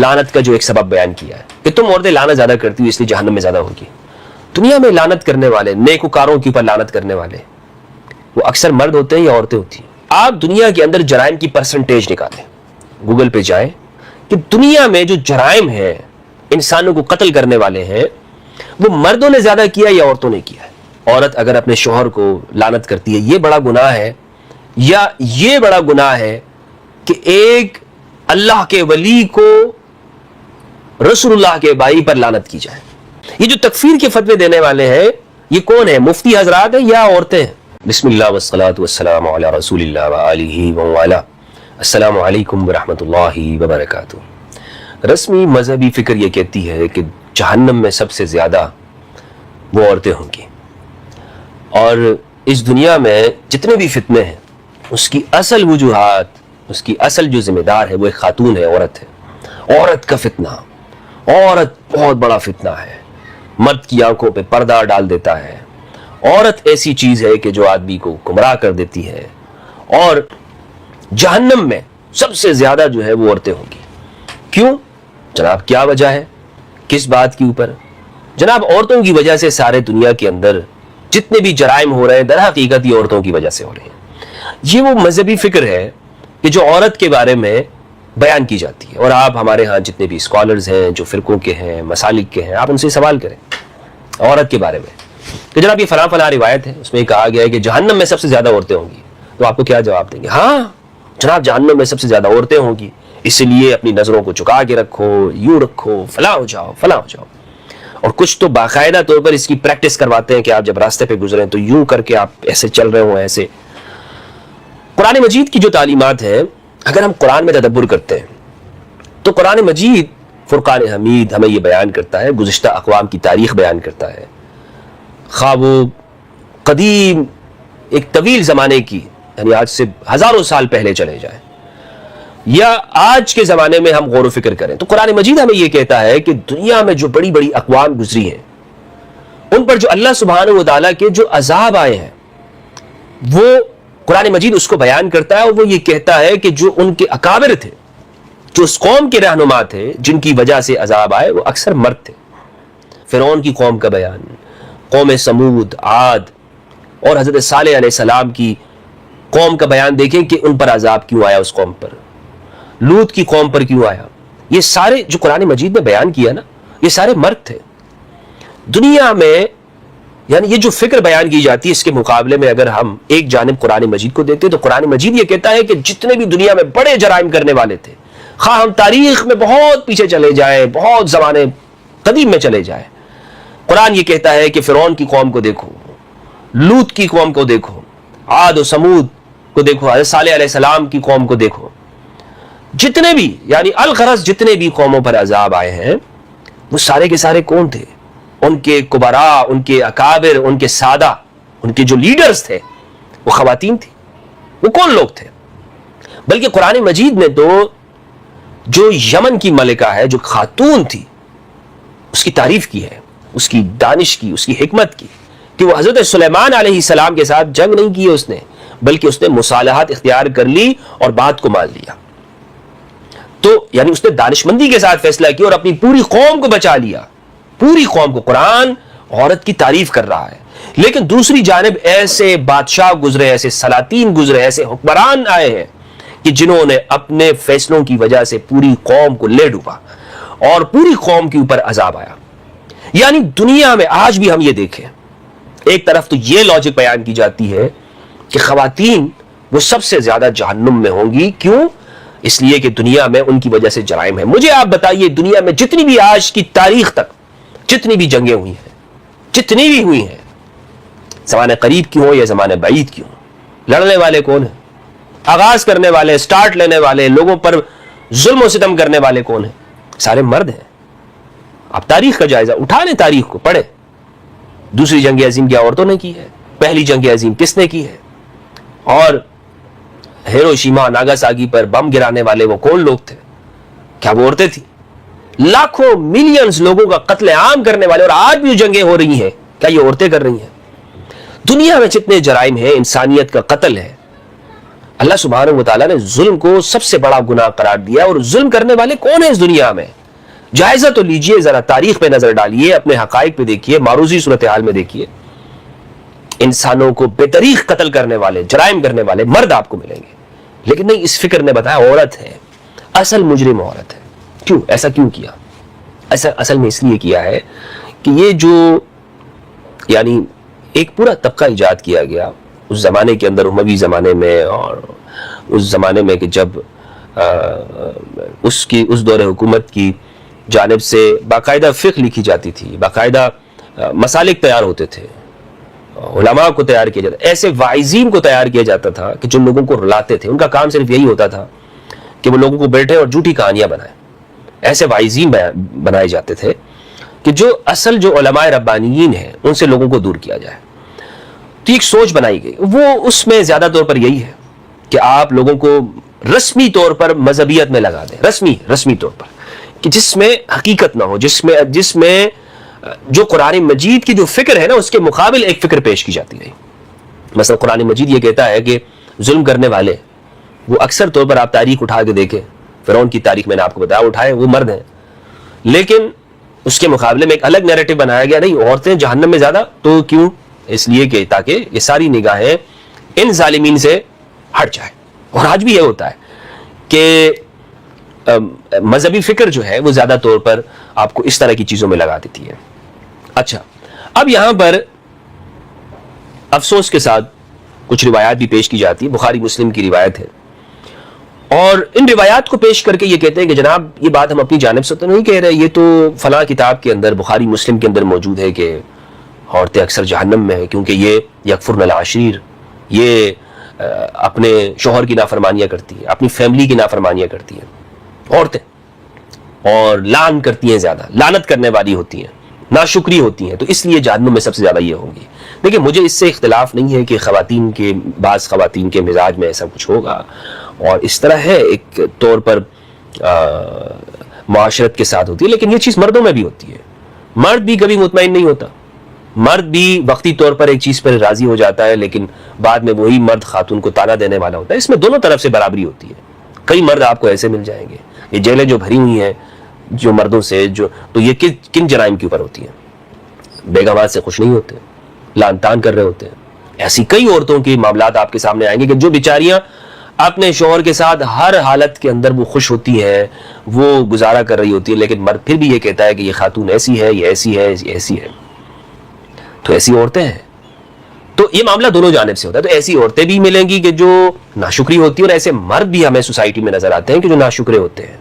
لعنت کا جو ایک سبب بیان کیا ہے کہ تم عورتیں لعنت زیادہ کرتی ہو اس لیے جہنم میں زیادہ ہوگی. دنیا میں لعنت کرنے والے، نیکوکاروں کے اوپر لعنت کرنے والے، وہ اکثر مرد ہوتے ہیں یا عورتیں ہوتی ہیں؟ آپ دنیا کے اندر جرائم کی پرسنٹیج نکالیں، گوگل پہ جائیں کہ دنیا میں جو جرائم ہیں، انسانوں کو قتل کرنے والے ہیں، وہ مردوں نے زیادہ کیا یا عورتوں نے کیا ہے؟ عورت اگر اپنے شوہر کو لعنت کرتی ہے، یہ بڑا گناہ ہے یا یہ بڑا گناہ ہے کہ ایک اللہ کے ولی کو رسول اللہ کے بھائی پر لعنت کی جائے؟ یہ جو تکفیر کے فتوے دینے والے ہیں یہ کون ہیں؟ مفتی حضرات ہیں یا عورتیں ہیں؟ بسم اللہ والصلاة والسلام علی رسول اللہ وآلہ وآلہ. السلام علیکم ورحمۃ اللہ وبرکاتہ. رسمی مذہبی فکر یہ کہتی ہے کہ جہنم میں سب سے زیادہ وہ عورتیں ہوں گی، اور اس دنیا میں جتنے بھی فتنے ہیں اس کی اصل وجوہات، اس کی اصل جو ذمہ دار ہے وہ ایک خاتون ہے، عورت ہے. عورت کا فتنہ، عورت بہت بڑا فتنہ ہے، مرد کی آنکھوں پہ پردہ ڈال دیتا ہے. عورت ایسی چیز ہے کہ جو آدمی کو گمراہ کر دیتی ہے، اور جہنم میں سب سے زیادہ جو ہے وہ عورتیں ہوں گی. کیوں جناب؟ کیا وجہ ہے؟ کس بات کے اوپر؟ جناب عورتوں کی وجہ سے سارے دنیا کے اندر جتنے بھی جرائم ہو رہے ہیں در حقیقت یہ عورتوں کی وجہ سے ہو رہے ہیں. یہ وہ مذہبی فکر ہے کہ جو عورت کے بارے میں بیان کی جاتی ہے، اور آپ ہمارے ہاں جتنے بھی اسکالرز ہیں جو فرقوں کے ہیں، مسالک کے ہیں، آپ ان سے سوال کریں عورت کے بارے میں کہ جناب یہ فلاں فلاں روایت ہے، اس میں کہا گیا ہے کہ جہنم میں سب سے زیادہ عورتیں ہوں گی، تو آپ کو کیا جواب دیں گے؟ ہاں جناب جہنم میں سب سے زیادہ عورتیں ہوں گی، اس لیے اپنی نظروں کو چکا کے رکھو، یوں رکھو، فلاں ہو جاؤ، فلاں ہو جاؤ. اور کچھ تو باقاعدہ طور پر اس کی پریکٹس کرواتے ہیں کہ آپ جب راستے پہ گزریں تو یوں کر کے آپ ایسے چل رہے ہوں ایسے. قرآن مجید کی جو تعلیمات ہیں، اگر ہم قرآن میں تدبر کرتے ہیں تو قرآن مجید فرقان حمید ہمیں یہ بیان کرتا ہے، گزشتہ اقوام کی تاریخ بیان کرتا ہے، خواہ وہ قدیم ایک طویل زمانے کی، یعنی آج سے ہزاروں سال پہلے چلے جائیں، یا آج کے زمانے میں ہم غور و فکر کریں، تو قرآن مجید ہمیں یہ کہتا ہے کہ دنیا میں جو بڑی بڑی اقوام گزری ہیں ان پر جو اللہ سبحانہ و تعالیٰ کے جو عذاب آئے ہیں وہ قرآن مجید اس کو بیان کرتا ہے، اور وہ یہ کہتا ہے کہ جو ان کے اکابر تھے، جو اس قوم کے رہنما تھے جن کی وجہ سے عذاب آئے، وہ اکثر مرد تھے. فرعون کی قوم کا بیان، قوم سمود، عاد اور حضرت صالح علیہ السلام کی قوم کا بیان دیکھیں کہ ان پر عذاب کیوں آیا، اس قوم پر، لوط کی قوم پر کیوں آیا. یہ سارے جو قرآن مجید نے بیان کیا نا، یہ سارے مرد تھے. دنیا میں یعنی یہ جو فکر بیان کی جاتی ہے، اس کے مقابلے میں اگر ہم ایک جانب قرآن مجید کو دیکھتے تو قرآن مجید یہ کہتا ہے کہ جتنے بھی دنیا میں بڑے جرائم کرنے والے تھے، خواہ ہم تاریخ میں بہت پیچھے چلے جائیں، بہت زمانے قدیم میں چلے جائیں، قرآن یہ کہتا ہے کہ فرعون کی قوم کو دیکھو، لوط کی قوم کو دیکھو، عاد و سمود کو دیکھو، حضرت صالح علیہ السلام کی قوم کو دیکھو، جتنے بھی یعنی الغرض جتنے بھی قوموں پر عذاب آئے ہیں وہ سارے کے سارے کون تھے؟ ان کے کبراء، ان کے اکابر، ان کے سادہ، ان کے جو لیڈرز تھے وہ خواتین تھی. وہ کون لوگ تھے؟ بلکہ قرآن مجید نے تو جو یمن کی ملکہ ہے، جو خاتون تھی، اس کی تعریف کی ہے، اس کی دانش کی، اس کی حکمت کی، کہ وہ حضرت سلیمان علیہ السلام کے ساتھ جنگ نہیں کی اس نے، بلکہ اس نے مصالحات اختیار کر لی اور بات کو مان لیا. تو یعنی اس نے دانش مندی کے ساتھ فیصلہ کیا اور اپنی پوری قوم کو بچا لیا، پوری قوم کو. قرآن عورت کی تعریف کر رہا ہے، لیکن دوسری جانب ایسے بادشاہ گزرے، ایسے سلاطین گزرے، ایسے حکمران آئے ہیں کہ جنہوں نے اپنے فیصلوں کی وجہ سے پوری قوم کو لے ڈوبا اور پوری قوم کے اوپر عذاب آیا. یعنی دنیا میں آج بھی ہم یہ دیکھیں، ایک طرف تو یہ لاجک بیان کی جاتی ہے کہ خواتین وہ سب سے زیادہ جہنم میں ہوں گی. کیوں؟ اس لیے کہ دنیا میں ان کی وجہ سے جرائم ہے. مجھے آپ بتائیے دنیا میں جتنی بھی آج کی تاریخ تک جتنی بھی جنگیں ہوئی ہیں، جتنی بھی ہوئی ہیں، زمانے قریب کی ہوں یا زمانے بعید کی ہوں، لڑنے والے کون ہیں؟ آغاز کرنے والے، سٹارٹ لینے والے، لوگوں پر ظلم و ستم کرنے والے کون ہیں؟ سارے مرد ہیں. آپ تاریخ کا جائزہ اٹھا لیں، تاریخ کو پڑھیں. دوسری جنگ عظیم کیا عورتوں نے کی ہے؟ پہلی جنگ عظیم کس نے کی ہے؟ اور ہیروشیما ناگاساکی پر بم گرانے والے وہ کون لوگ تھے؟ کیا وہ عورتیں تھیں؟ لاکھوں ملینز لوگوں کا قتل عام کرنے والے، اور آج بھی جو جنگیں ہو رہی ہیں کیا یہ عورتیں کر رہی ہیں؟ دنیا میں جتنے جرائم ہیں، انسانیت کا قتل ہے، اللہ سبحانہ و تعالیٰ نے ظلم کو سب سے بڑا گناہ قرار دیا. اور ظلم کرنے والے کون ہیں اس دنیا میں؟ جائزہ تو لیجئے, ذرا تاریخ پہ نظر ڈالیے, اپنے حقائق پہ دیکھیے, معروضی صورتحال میں دیکھیے. انسانوں کو بے دریغ قتل کرنے والے, جرائم کرنے والے مرد آپ کو ملیں گے, لیکن نہیں, اس فکر نے بتایا عورت ہے, اصل مجرم عورت ہے. کیوں ایسا کیوں کیا؟ ایسا اصل میں اس لیے کیا ہے کہ یہ جو یعنی ایک پورا طبقہ ایجاد کیا گیا اس زمانے کے اندر, اموی زمانے میں, اور اس زمانے میں کہ جب اس دور حکومت کی جانب سے باقاعدہ فقہ لکھی جاتی تھی, باقاعدہ مسالک تیار ہوتے تھے, علماء کو تیار کیا جاتا, ایسے واعظین کو تیار کیا جاتا تھا کہ جو لوگوں کو رلاتے تھے. ان کا کام صرف یہی ہوتا تھا کہ وہ لوگوں کو بیٹھے اور جھوٹی کہانیاں بنائیں. ایسے واعظین بنائے جاتے تھے کہ جو اصل جو علماء ربانیین ہیں ان سے لوگوں کو دور کیا جائے. تو ایک سوچ بنائی گئی, وہ اس میں زیادہ طور پر یہی ہے کہ آپ لوگوں کو رسمی طور پر مذہبیت میں لگا دیں, رسمی طور پر, کہ جس میں حقیقت نہ ہو, جس میں جو قرآن مجید کی جو فکر ہے نا اس کے مقابل ایک فکر پیش کی جاتی ہے. مثلا قرآن مجید یہ کہتا ہے کہ ظلم کرنے والے, وہ اکثر طور پر آپ تاریخ اٹھا کے دیکھیں, فرعون کی تاریخ میں نے آپ کو بتایا, اٹھائے, وہ مرد ہیں, لیکن اس کے مقابلے میں ایک الگ نیریٹو بنایا گیا, نہیں عورتیں جہنم میں زیادہ. تو کیوں؟ اس لیے کہ تاکہ یہ ساری نگاہیں ان ظالمین سے ہٹ جائے. اور آج بھی یہ ہوتا ہے کہ مذہبی فکر جو ہے وہ زیادہ طور پر آپ کو اس طرح کی چیزوں میں لگا دیتی ہے. اچھا, اب یہاں پر افسوس کے ساتھ کچھ روایات بھی پیش کی جاتی ہے. بخاری مسلم کی روایت ہے, اور ان روایات کو پیش کر کے یہ کہتے ہیں کہ جناب یہ بات ہم اپنی جانب سے تو نہیں کہہ رہے, یہ تو فلاں کتاب کے اندر, بخاری مسلم کے اندر موجود ہے کہ عورتیں اکثر جہنم میں ہیں کیونکہ یہ یکفرن العشیر, یہ اپنے شوہر کی نافرمانیاں کرتی ہیں, اپنی فیملی کی نافرمانیاں کرتی ہیں عورتیں, اور لعن کرتی ہیں, زیادہ لعنت کرنے والی ہوتی ہیں, ناشکری ہوتی ہیں, تو اس لیے جہنم میں سب سے زیادہ یہ ہوں گی. دیکھیں مجھے اس سے اختلاف نہیں ہے کہ بعض خواتین کے مزاج میں ایسا کچھ ہوگا, اور اس طرح ہے ایک طور پر معاشرت کے ساتھ ہوتی ہے, لیکن یہ چیز مردوں میں بھی ہوتی ہے. مرد بھی کبھی مطمئن نہیں ہوتا, مرد بھی وقتی طور پر ایک چیز پر راضی ہو جاتا ہے, لیکن بعد میں وہی مرد خاتون کو تانا دینے والا ہوتا ہے. اس میں دونوں طرف سے برابری ہوتی ہے. کئی مرد آپ کو ایسے مل جائیں گے, یہ جیلیں جو بھری ہوئی ہیں جو مردوں سے, تو یہ کن جرائم کے اوپر ہوتی ہیں؟ بیگمات سے خوش نہیں ہوتے, لعن طعن کر رہے ہوتے ہیں. ایسی کئی عورتوں کے معاملات آپ کے سامنے آئیں گے کہ جو بیچاریاں اپنے شوہر کے ساتھ ہر حالت کے اندر وہ خوش ہوتی ہیں, وہ گزارا کر رہی ہوتی ہے, لیکن مرد پھر بھی یہ کہتا ہے کہ یہ خاتون ایسی ہے, یہ ایسی ہے, یہ ایسی ہے. تو ایسی عورتیں ہیں. تو یہ معاملہ دونوں جانب سے ہوتا ہے. تو ایسی عورتیں بھی ملیں گی کہ جو ناشکری ہوتی ہیں, اور ایسے مرد بھی ہمیں سوسائٹی میں نظر آتے ہیں کہ جو ناشکرے ہوتے ہیں.